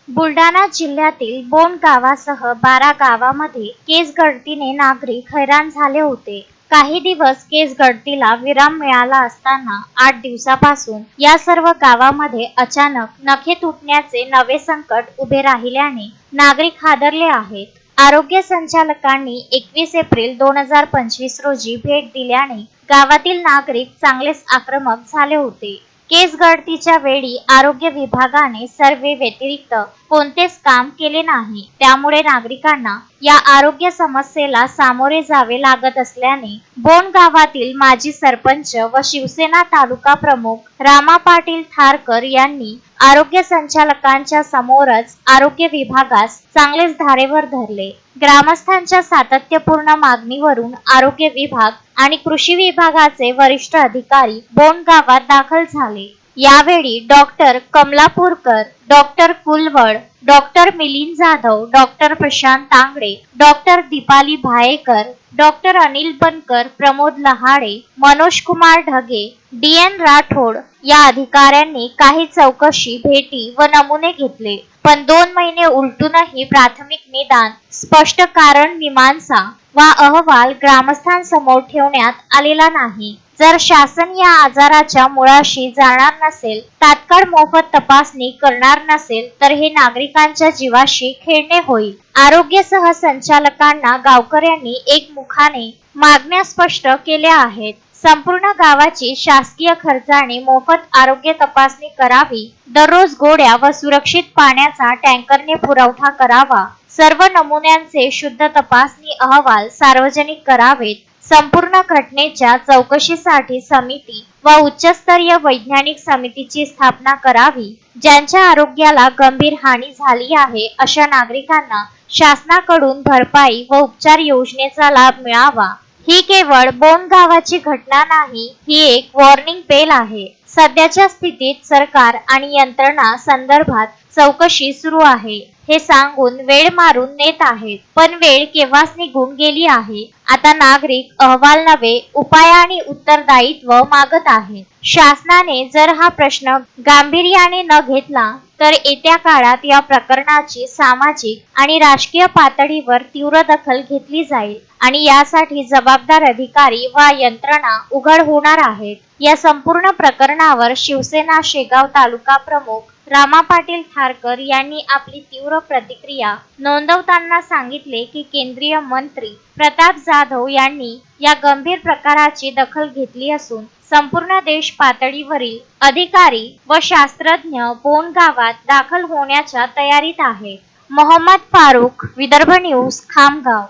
बुलढाणा जिल्ह्यातील बोंड गावासह 12 गावांमध्ये केस गळतीने नागरिक हैराण झाले होते. काही दिवस केस गळतीला विराम मिळाला असताना 8 दिवसापासून या सर्व गावांमध्ये अचानक नखे तुटण्याचे नवे संकट उभे राहिल्याने नागरिक हादरले आहेत. आरोग्य संचालकांनी 21 एप्रिल 2025 रोजी भेट दिल्याने गावातील नागरिक चांगलेच आक्रमक झाले होते. केस गळतीच्या वेळी आरोग्य विभागाने सर्वे व्यतिरिक्त कोणतेच काम केले नाही. त्यामुळे नागरिकांना या आरोग्य समस्येला सामोरे जावे लागत असल्याने बोंड गावातील माजी सरपंच व शिवसेना तालुका प्रमुख रामा पाटील थारकर यांनी आरोग्य संचालकांच्या समोरच आरोग्य विभागास चांगलेच धारेवर धरले. ग्रामस्थांच्या सातत्यपूर्ण मागणीवरून आरोग्य विभाग आणि कृषी विभागाचे वरिष्ठ अधिकारी बोंड गावात दाखल झाले. यावेळी doctor Kamalapurkar, doctor Kulwad, doctor Milind Jadhav, doctor Prashant Tangde, doctor Deepali Bhayekar, doctor Anil Bankar, Pramod Lahade, Manoj Kumar Dhage, DN Rathod या अधिकाऱ्यांनी काही चौकशी, भेटी व नमुने घेतले. पण 2 महिने उलटूनही प्राथमिक निदान, स्पष्ट कारण मीमांसा वा अहवाल ग्रामस्थांसमोर ठेवण्यात आलेला नाही. जर शासन या आजाराच्या मुळाशी जाणार नसेल, तात्काळ मोफत तपासणी करणार नसेल तर हे नागरिकांच्या जीवाशी खेळणे होईल. आरोग्य सहसंचालकांना गावकऱ्यांनी एकमुखाने मागण्या स्पष्ट केल्या आहेत. संपूर्ण गावाची शासकीय खर्चाने मोफत आरोग्य तपासणी करावी. दररोज गोड्या व सुरक्षित पाण्याचा टँकरने पुरवठा करावा. सर्व नमुन्यांचे शुद्ध तपासणी अहवाल सार्वजनिक करावेत. संपूर्ण घटनेच्या चौकशीसाठी समिती व उच्चस्तरीय वैज्ञानिक समितीची स्थापना करावी. ज्यांच्या आरोग्याला गंभीर हानी झाली आहे अशा नागरिकांना शासनाकडून भरपाई व उपचार योजनेचा लाभ मिळावा. ही केवळ बोंड गावाची घटना नाही, ही एक वॉर्निंग बेल आहे. सध्याच्या स्थितीत सरकार आणि यंत्रणा संदर्भात चौकशी सुरू आहे हे सांगून वेळ मारून नेत आहेत. पण वेळ केव्हाच निघून गेली आहे. आता नागरिक अहवाल नव्हे, उपाय आणि उत्तरदायित्व मागत आहेत. शासनाने जर हा प्रश्न गांभीर्याने न घेतला तर येत्या काळात या प्रकरणाची सामाजिक आणि राजकीय पातळीवर तीव्र दखल घेतली जाईल आणि यासाठी जबाबदार अधिकारी व यंत्रणा उघड होणार आहेत. या संपूर्ण प्रकरणावर शिवसेना शेगाव तालुका प्रमुख रामा पाटील थारकर यांनी आपली तीव्र प्रतिक्रिया नोंदवताना सांगितले की केंद्रीय मंत्री प्रताप जाधव यांनी या गंभीर प्रकाराची दखल घेतली असून संपूर्ण देश पातळीवरील अधिकारी व शास्त्रज्ञ बोंड गावात दाखल होण्याच्या तयारीत आहेत. मोहम्मद फारूक, विदर्भ न्यूज, खामगाव.